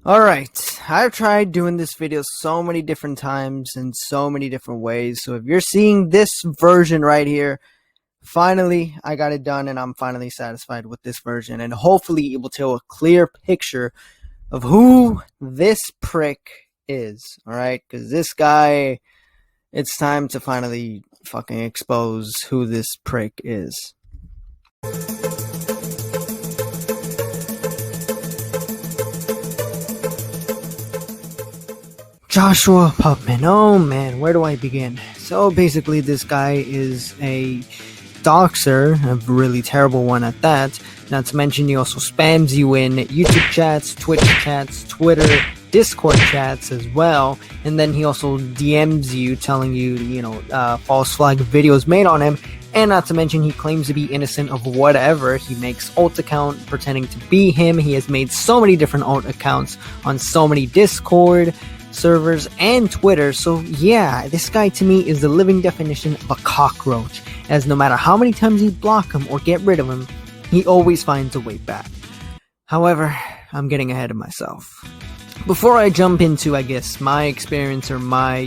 Alright, I've tried doing this video so many different times in so many different ways, so if you're seeing this version right here, finally I got it done and I'm finally satisfied with this version, and hopefully it will tell a clear picture of who this prick is, alright? Because this guy, it's time to finally fucking expose who this prick is. Joshua Putman. Oh man, where do I begin? So basically this guy is a doxer, a really terrible one at that. Not to mention he also spams you in YouTube chats, Twitch chats, Twitter, Discord chats as well. And then he also DMs you telling you, false flag videos made on him. And not to mention he claims to be innocent of whatever. He makes alt account pretending to be him. He has made so many different alt accounts on so many Discord servers and Twitter. So yeah, this guy to me is the living definition of a cockroach, as no matter how many times you block him or get rid of him, he always finds a way back. However, I'm getting ahead of myself. Before I jump into, I guess, my experience or my,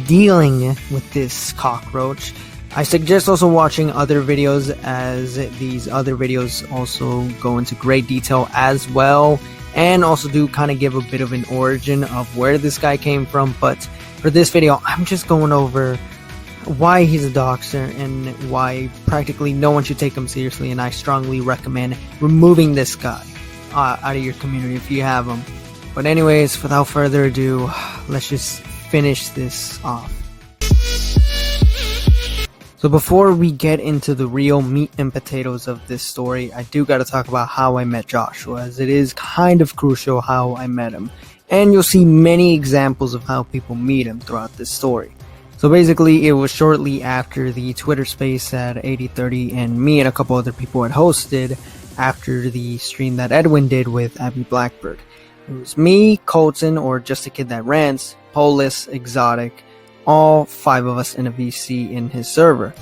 dealing with this cockroach, I suggest also watching other videos, as these other videos also go into great detail as well, and also do kind of give a bit of an origin of where this guy came from. But for this video, I'm just going over why he's a doxer and why practically no one should take him seriously, and I strongly recommend removing this guy out of your community if you have him. But anyways, without further ado, let's just finish this off. So before we get into the real meat and potatoes of this story, I do gotta talk about how I met Joshua, as it is kind of crucial how I met him. And you'll see many examples of how people meet him throughout this story. So basically, it was shortly after the Twitter space that 8030 and me and a couple other people had hosted after the stream that Edwin did with Abby Blackbird. It was me, Colton, or Just a Kid That Rants, Polis, Exotic, all 5 of us in a VC in his server.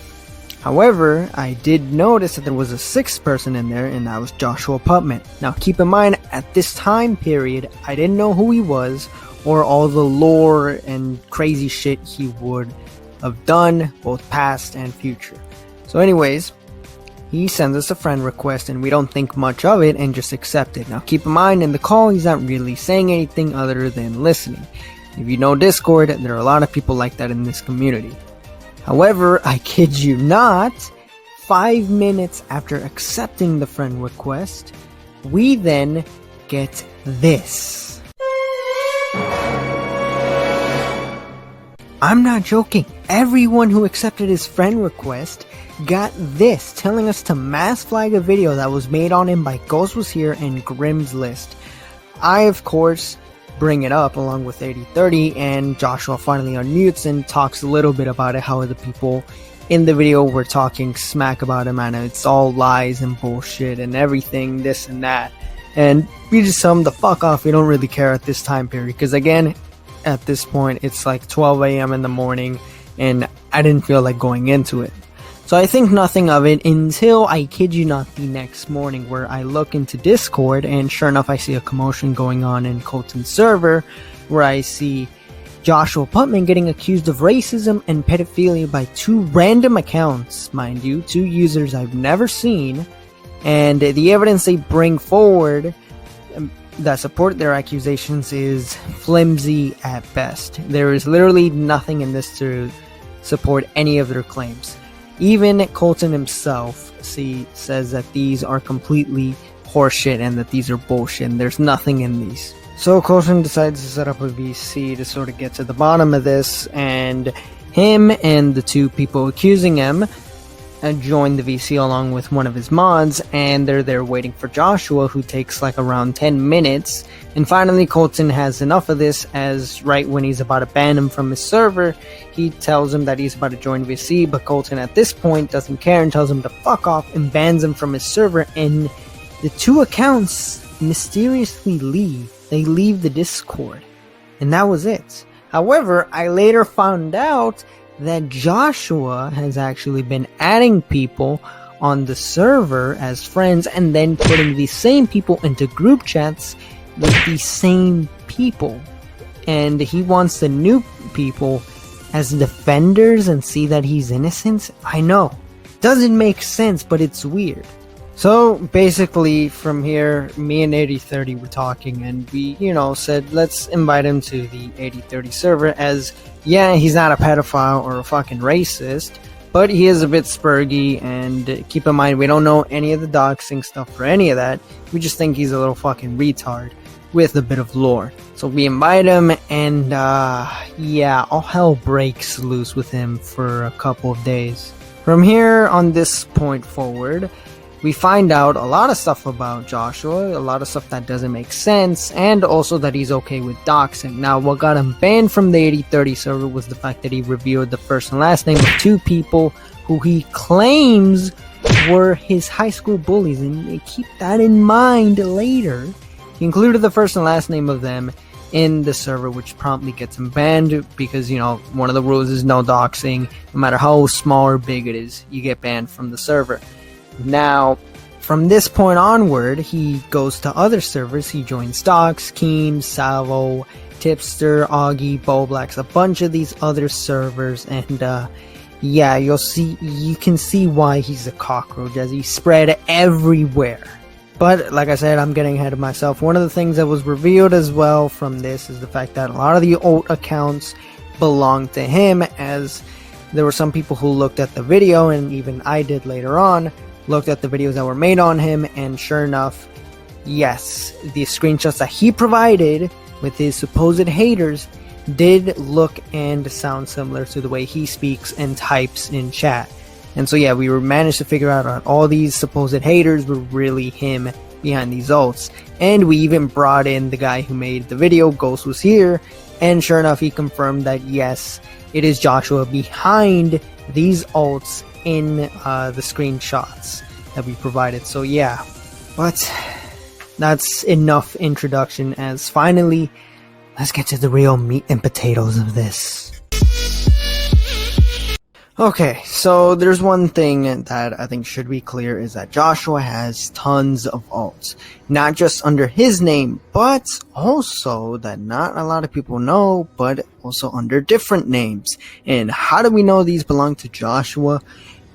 However, I did notice that there was a 6th person in there, and that was Joshua Putman. Now keep in mind, at this time period, I didn't know who he was or all the lore and crazy shit he would have done, both past and future. So anyways, he sends us a friend request and we don't think much of it and just accept it. Now keep in mind, in the call he's not really saying anything other than listening. If you know Discord, there are a lot of people like that in this community. However, I kid you not, 5 minutes after accepting the friend request, we then get this. I'm not joking. Everyone who accepted his friend request got this, telling us to mass flag a video that was made on him by Ghost Was Here and Grimm's List. I, of course, bring it up along with 8030, and Joshua finally unmutes and talks a little bit about it, how the people in the video were talking smack about him and it's all lies and bullshit and everything, this and that. And we just tell him to fuck off. We don't really care at this time period, because again, at this point it's like 12 a.m. in the morning and I didn't feel like going into it. So I think nothing of it until, I kid you not, the next morning, where I look into Discord and sure enough I see a commotion going on in Colton's server, where I see Joshua Putman getting accused of racism and pedophilia by 2 random accounts, mind you, 2 users I've never seen, and the evidence they bring forward that support their accusations is flimsy at best. There is literally nothing in this to support any of their claims. Even Colton himself says that these are completely horseshit and that these are bullshit and there's nothing in these. So Colton decides to set up a VC to sort of get to the bottom of this, and him and the 2 people accusing him join the VC along with one of his mods, and they're there waiting for Joshua, who takes like around 10 minutes. And finally Colton has enough of this, as right when he's about to ban him from his server, he tells him that he's about to join VC, but Colton at this point doesn't care and tells him to fuck off and bans him from his server, and the 2 accounts mysteriously leave. They leave the Discord, and that was it. However, I later found out that Joshua has actually been adding people on the server as friends and then putting these same people into group chats with the same people, and he wants the new people as defenders and see that he's innocent? I know. Doesn't make sense, but it's weird. So basically from here, me and 8030 were talking, and we, said let's invite him to the 8030 server, as yeah, he's not a pedophile or a fucking racist, but he is a bit spurgy, and keep in mind we don't know any of the doxing stuff or any of that. We just think he's a little fucking retard with a bit of lore. So we invite him, and yeah, all hell breaks loose with him for a couple of days. From here on this point forward, we find out a lot of stuff about Joshua, a lot of stuff that doesn't make sense, and also that he's okay with doxing. Now, what got him banned from the 8030 server was the fact that he revealed the first and last name of two people who he claims were his high school bullies, and keep that in mind later. He included the first and last name of them in the server, which promptly gets him banned because, one of the rules is no doxing. No matter how small or big it is, you get banned from the server. Now, from this point onward, he goes to other servers. He joins Dox, Keem, Salvo, Tipster, Augie, Bowblacks, a bunch of these other servers, and yeah, you can see why he's a cockroach, as he's spread everywhere. But like I said, I'm getting ahead of myself. One of the things that was revealed as well from this is the fact that a lot of the alt accounts belong to him, as there were some people who looked at the video, and even I did later on, looked at the videos that were made on him, and sure enough, yes, the screenshots that he provided with his supposed haters did look and sound similar to the way he speaks and types in chat. And so yeah, we managed to figure out that all these supposed haters were really him behind these ults. And we even brought in the guy who made the video, Ghost was here, and sure enough, he confirmed that yes, it is Joshua behind these ults in the screenshots that we provided. So yeah, but that's enough introduction, as finally, let's get to the real meat and potatoes of this. Okay, so there's one thing that I think should be clear, is that Joshua has tons of alts. Not just under his name, but also that not a lot of people know, but also under different names. And how do we know these belong to Joshua?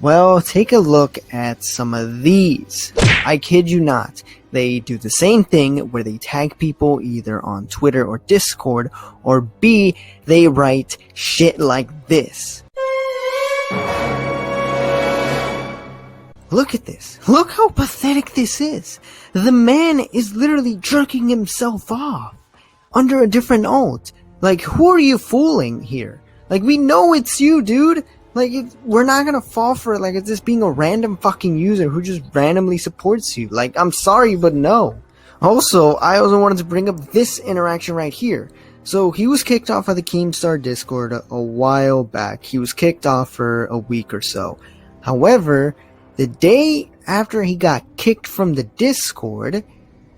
Well, take a look at some of these. I kid you not. They do the same thing where they tag people either on Twitter or Discord, or B, they write shit like this. Look at this. Look how pathetic this is. The man is literally jerking himself off under a different alt. Like, who are you fooling here? Like, we know it's you, dude. Like, we're not gonna fall for it like it's just being a random fucking user who just randomly supports you. Like, I'm sorry, but no. Also, I also wanted to bring up this interaction right here. So, he was kicked off of the Keemstar Discord a while back. He was kicked off for a week or so. However, the day after he got kicked from the Discord,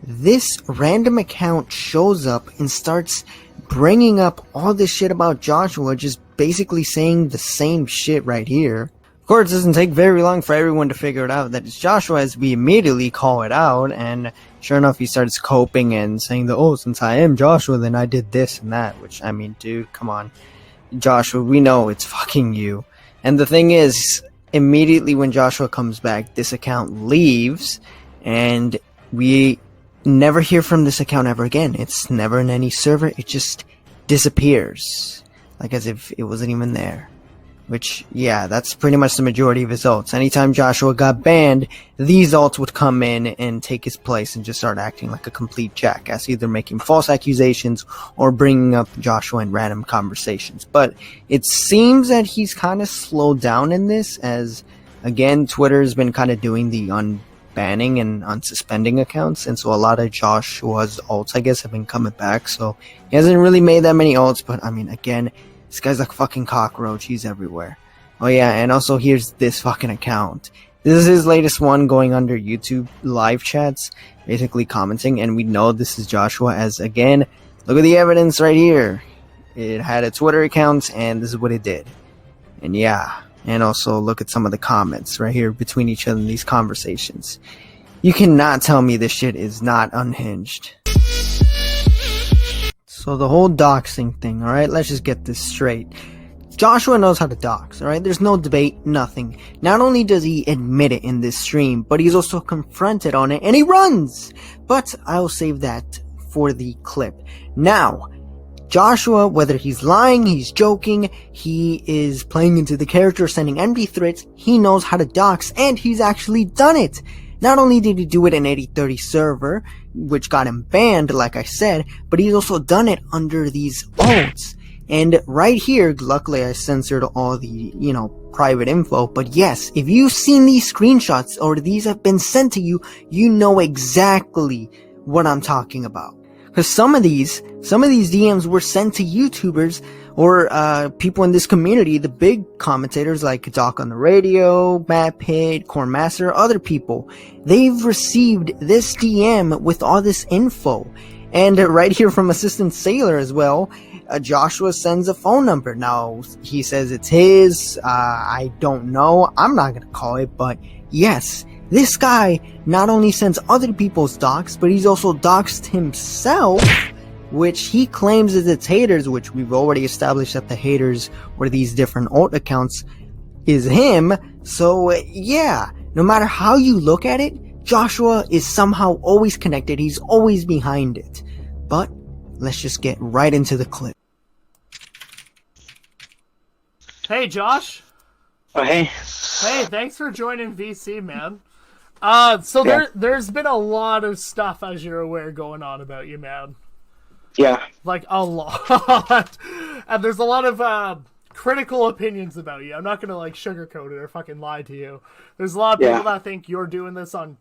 this random account shows up and starts bringing up all this shit about Joshua, just basically saying the same shit right here. Of course, it doesn't take very long for everyone to figure it out that it's Joshua, as we immediately call it out, and sure enough, he starts coping and saying that, oh, since I am Joshua, then I did this and that, which, I mean, dude, come on. Joshua, we know it's fucking you. And the thing is, immediately when Joshua comes back, this account leaves, and we never hear from this account ever again. It's never in any server. It just disappears, like as if it wasn't even there. Which, yeah, that's pretty much the majority of his ults. Anytime Joshua got banned, these ults would come in and take his place and just start acting like a complete jackass, either making false accusations or bringing up Joshua in random conversations. But it seems that he's kind of slowed down in this, as, again, Twitter's been kind of doing the unbanning and unsuspending accounts, and so a lot of Joshua's ults, I guess, have been coming back. So he hasn't really made that many ults, but, I mean, again, this guy's like a fucking cockroach. He's everywhere. Oh yeah, and also here's this fucking account. This is his latest one, going under YouTube live chats, basically commenting, and we know this is Joshua, as, again, look at the evidence right here. It had a Twitter account, and this is what it did. And yeah, and also look at some of the comments right here between each other in these conversations. You cannot tell me this shit is not unhinged. So the whole doxing thing, alright? Let's just get this straight. Joshua knows how to dox, alright? There's no debate, nothing. Not only does he admit it in this stream, but he's also confronted on it, and he runs! But I'll save that for the clip. Now, Joshua, whether he's lying, he's joking, he is playing into the character, sending empty threats, he knows how to dox, and he's actually done it! Not only did he do it in 8030 server, which got him banned, like I said, but he's also done it under these oaths. And right here, luckily I censored all the, private info, but yes, if you've seen these screenshots or these have been sent to you, you know exactly what I'm talking about. Because some of these DMs were sent to YouTubers or people in this community, the big commentators like Doc on the Radio, Matt Pitt, Cornmaster, other people. They've received this DM with all this info. And right here from Assistant Sailor as well, Joshua sends a phone number. Now, he says it's his, I don't know, I'm not gonna call it, but yes, this guy not only sends other people's docs, but he's also doxed himself, which he claims is its haters, which we've already established that the haters or these different alt accounts is him. So yeah, no matter how you look at it, Joshua is somehow always connected, he's always behind it. But let's just get right into the clip. Hey Josh. Oh hey. Hey, thanks for joining VC, man. There's been a lot of stuff, as you're aware, going on about you, man. Yeah. Like, a lot. And there's a lot of critical opinions about you. I'm not gonna, sugarcoat it or fucking lie to you. There's a lot of people that think you're doing this on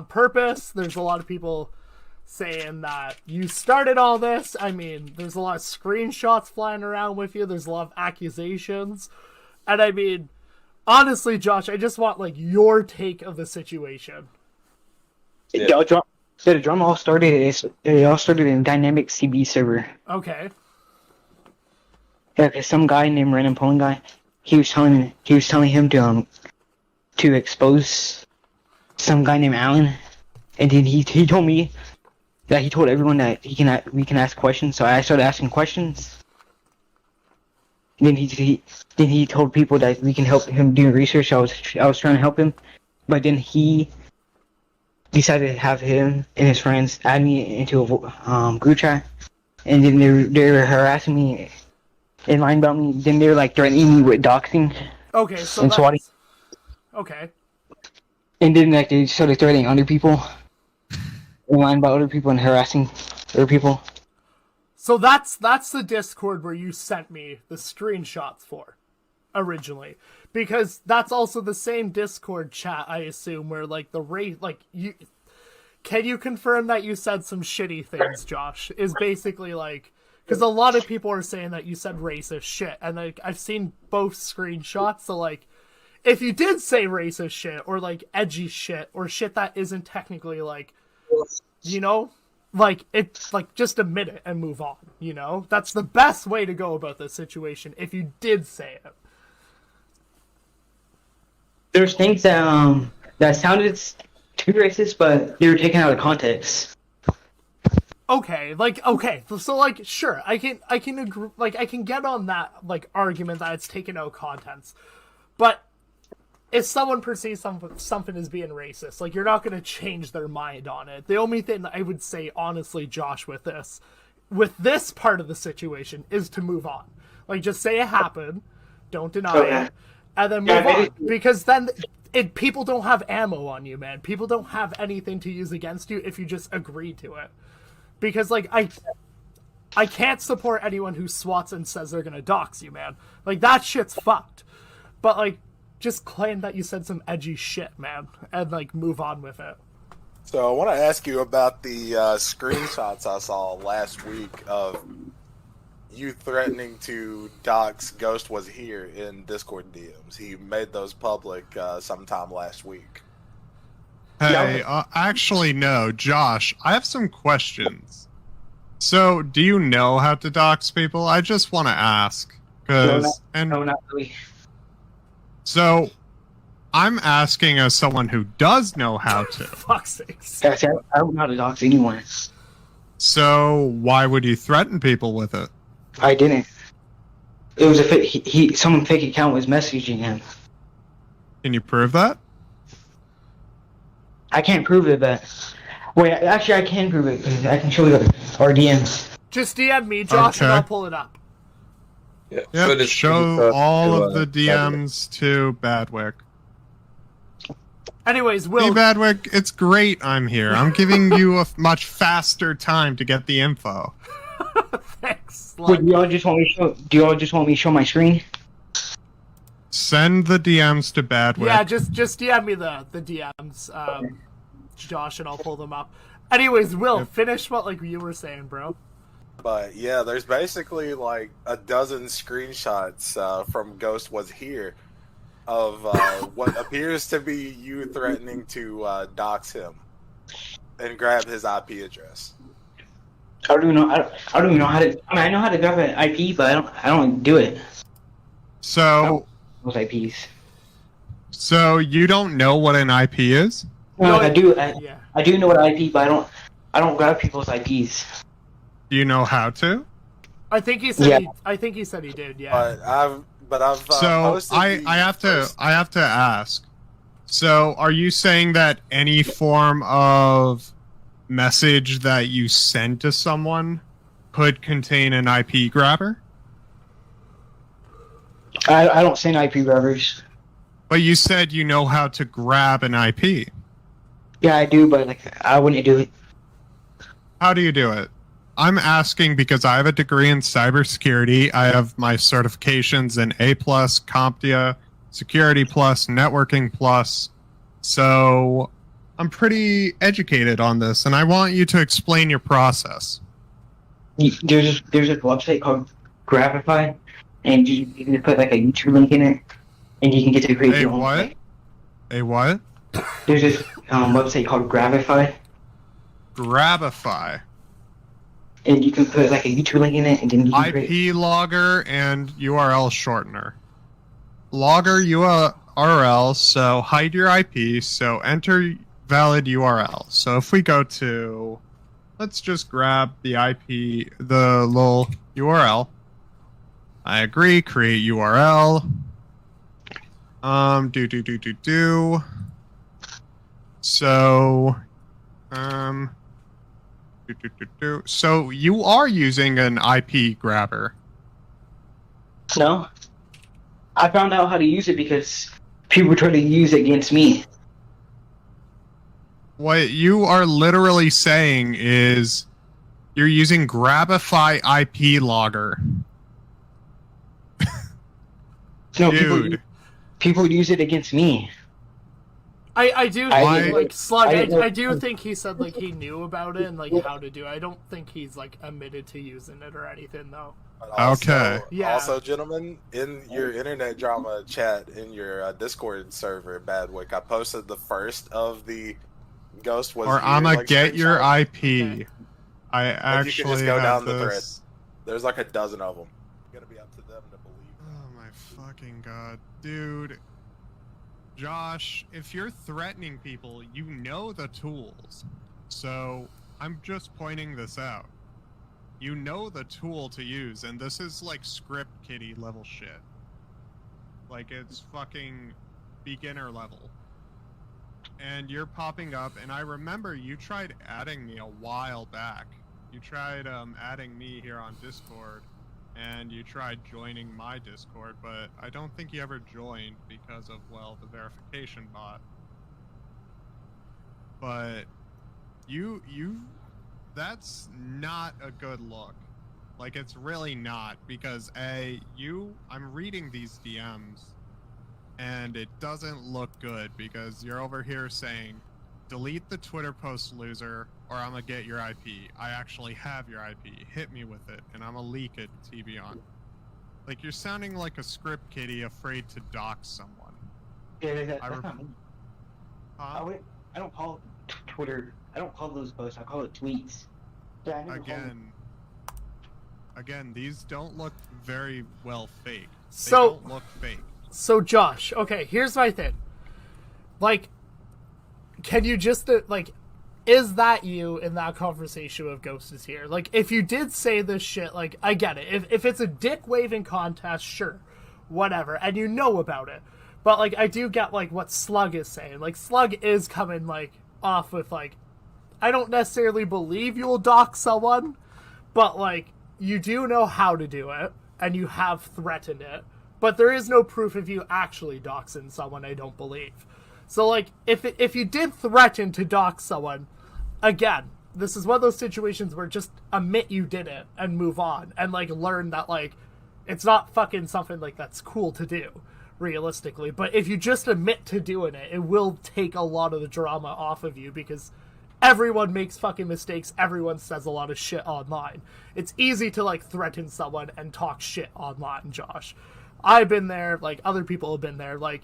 purpose. There's a lot of people saying that you started all this. I mean, there's a lot of screenshots flying around with you. There's a lot of accusations. And I mean, honestly, Josh, I just want, your take of the situation. Yeah. The drama all started in Dynamic CB server. Okay. Yeah, because some guy named Random Poland Guy, he was telling him to expose some guy named Alan, and then he told me that he told everyone that we can ask questions. So I started asking questions. And then he told people that we can help him do research. I was trying to help him, but then he decided to have him and his friends add me into a group chat, and then they were harassing me and lying about me. Then they were threatening me with doxing. Okay, so and swatting. Okay. And then they started threatening other people, and lying about other people and harassing other people. So that's the Discord where you sent me the screenshots for originally, because that's also the same Discord chat, I assume, where the race, can you confirm that you said some shitty things, Josh? Is basically because a lot of people are saying that you said racist shit, and I've seen both screenshots. So if you did say racist shit or edgy shit or shit that isn't technically just admit it and move on, That's the best way to go about this situation if you did say it. There's things that sounded too racist, but they were taken out of context. Okay, so sure, I can agree, I can get on that argument that it's taken out of context, but if someone perceives something as being racist, you're not going to change their mind on it. The only thing that I would say, honestly, Josh, with this part of the situation, is to move on. Just say it happened, don't deny it, and then move on. Because then people don't have ammo on you, man. People don't have anything to use against you if you just agree to it. Because, I can't support anyone who swats and says they're going to dox you, man. That shit's fucked. But, just claim that you said some edgy shit, man, and move on with it. So I want to ask you about the screenshots I saw last week of you threatening to dox Ghost Was Here in Discord DMs. He made those public sometime last week. Hey, actually no, Josh, I have some questions. So, do you know how to dox people? I just want to ask. No, not really. So, I'm asking as someone who does know how to. Fuck's sakes. I don't know how to dox anyone. So why would you threaten people with it? I didn't. It was a someone fake account was messaging him. Can you prove that? I can't prove it, but wait, actually I can prove it because I can show you our DMs. Just DM me, Josh, and Okay. I'll pull it up. Yeah. Yep, just show all of the Badwick. DMs to Badwick. Anyways, Hey, Will, Badwick, it's great I'm here. I'm giving you a much faster time to get the info. thanks. Wait, Like, do y'all just want me to show? Do y'all just want me to show my screen? Send the DMs to Badwick. yeah, just DM me the DMs, Josh, and I'll pull them up. Anyways, Will, finish what like you were saying, bro. But yeah, there's basically like a dozen screenshots from Ghost Was Here of what appears to be you threatening to dox him and grab his IP address. I don't even know. I don't even know how to. I mean, I know how to grab an IP, but I don't do it. So, Those IPs. so you don't know what an IP is? No, I do. Yeah. I do know what IP, but I don't grab people's IPs. Do you know how to? I think he said Yeah. I think he said he did. Yeah. I've So posted I the have to first- I have to ask. So are you saying that any form of message that you send to someone could contain an IP grabber? I don't send IP grabbers. But you said you know how to grab an IP. Yeah, I do, but like I wouldn't do it. How do you do it? I'm asking because I have a degree in cybersecurity. I have my certifications in A+, CompTIA, Security Plus, Networking Plus. So I'm pretty educated on this, and I want you to explain your process. There's a website called Grabify, and you can put like a YouTube link in it, and you can get to create A your own what? site. A what? There's this website called Grabify, Grabify. and you can put like a YouTube link in it, and then you can create. IP logger and URL shortener. Logger URL, so hide your IP, so enter valid URL. So if we go to, let's just grab the IP, the little URL. I agree, create URL. So, so you are using an IP grabber. No, I found out how to use it because people try to use it against me. What you are literally saying is you're using Grabify IP logger. No, Dude. people use it against me. I do I- think, like Slug. I didn't know- I do think he said like he knew about it and like how to do it. I don't think he's like admitted to using it or anything though. But also, Okay. Yeah. Also, gentlemen, in your internet drama chat in your Discord server, Badwick, I posted the first of the Ghost Was Or Here, I'ma like, get your screenshots. IP. Okay. I And you can actually just go have down the thread. this. There's like a dozen of them. It's gonna be up to them to believe. Oh my fucking god, dude. Josh, if you're threatening people, you know the tools. So, I'm just pointing this out. You know the tool to use, and this is like script kiddie level shit. Like, it's fucking beginner level. And you're popping up, and I remember you tried adding me a while back. You tried adding me here on Discord, and you tried joining my Discord, but I don't think you ever joined because of, well, the verification bot. But that's not a good look. Like, it's really not, because I'm reading these DMs, and it doesn't look good, because you're over here saying, delete the Twitter post, loser, or I'm gonna get your IP. I actually have your IP. Hit me with it, and I'm gonna leak it, TB on. Like, you're sounding like a script kiddie afraid to dox someone. Yeah, that's I not rem- me. Huh? I don't call Twitter. I don't call those posts. I call it tweets. Yeah, I never call them. Again, these don't look very well fake. They So- don't look fake. So Josh, okay, here's my thing. Like, can you just like, is that you in that conversation with Ghost is here? Like, if you did say this shit, like, I get it. If it's a dick-waving contest, sure. Whatever. And you know about it. But, like, I do get, like, what Slug is saying. Like, Slug is coming, like, off with, like, I don't necessarily believe you'll dox someone, but, like, you do know how to do it, and you have threatened it. But there is no proof of you actually doxing someone, I don't believe. So, like, if you did threaten to dox someone, again, this is one of those situations where just admit you did it and move on. And, like, learn that, like, it's not fucking something, like, that's cool to do, realistically. But if you just admit to doing it, it will take a lot of the drama off of you, because everyone makes fucking mistakes. Everyone says a lot of shit online. It's easy to, like, threaten someone and talk shit online, Josh. I've been there, like, other people have been there, like,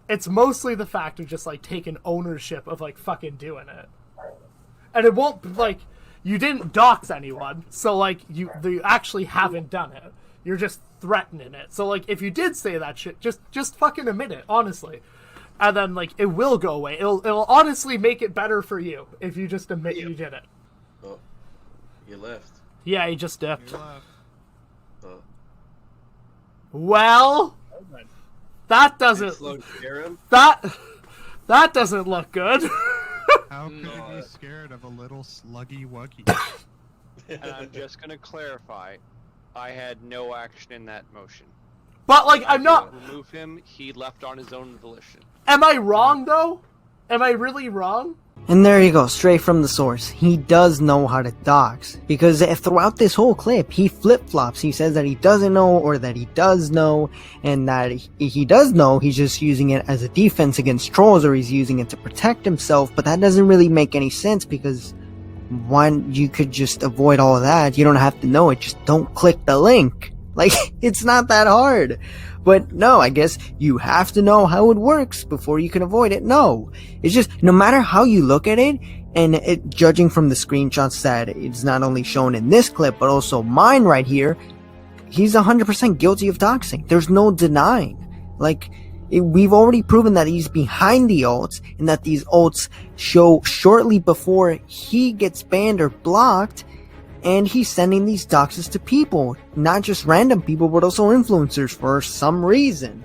it's mostly the fact of just, like, taking ownership of, like, fucking doing it. And it won't, like, you didn't dox anyone, so, like, you actually haven't done it. You're just threatening it. So, like, if you did say that shit, just fucking admit it, honestly. And then, like, it will go away. It'll honestly make it better for you if you just admit you did it. Oh, you left. Yeah, he just dipped. You left. Oh. Well, that doesn't... That doesn't look good. How could he be scared of a little sluggy wuggy? And I'm just gonna clarify, I had no action in that motion. But, like, I'm not... Remove him, he left on his own volition. Am I wrong, though? Am I really wrong? And there you go, straight from the source. He does know how to dox. Because throughout this whole clip, he flip-flops. He says that he doesn't know, or that he does know, and that he does know, he's just using it as a defense against trolls, or he's using it to protect himself. But that doesn't really make any sense, because one, you could just avoid all of that. You don't have to know it, just don't click the link. Like, it's not that hard. But no, I guess you have to know how it works before you can avoid it. No, it's just, no matter how you look at it, and judging from the screenshots that it's not only shown in this clip, but also mine right here, he's 100% guilty of doxing. There's no denying. Like, we've already proven that he's behind the ults, and that these ults show shortly before he gets banned or blocked. And he's sending these doxes to people, not just random people, but also influencers for some reason.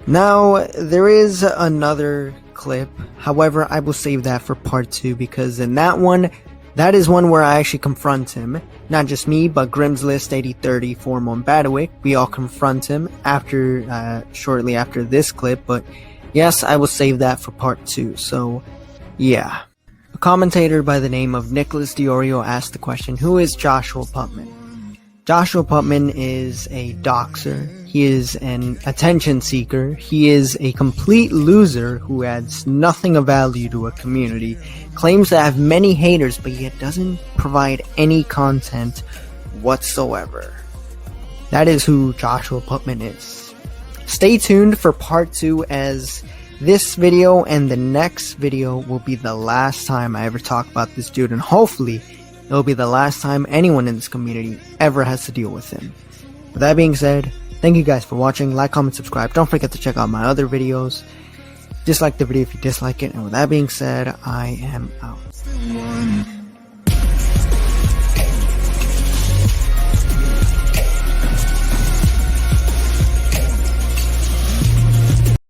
Now, there is another clip. However, I will save that for part 2, because in that one, that is one where I actually confront him. Not just me, but Grimm's List 8030, Formon Badwick. We all confront him after, shortly after this clip. But yes, I will save that for part 2. So, yeah. A commentator by the name of Nicholas Diorio asked the question, who is Joshua Putman? Joshua Putman is a doxer. He is an attention seeker. He is a complete loser who adds nothing of value to a community, claims to have many haters, but yet doesn't provide any content whatsoever. That is who Joshua Putman is. Stay tuned for part 2, as this video and the next video will be the last time I ever talk about this dude, and hopefully it'll be the last time anyone in this community ever has to deal with him. With that being said, thank you guys for watching. Like, comment, subscribe. Don't forget to check out my other videos. Dislike the video if you dislike it. And with that being said, I am out.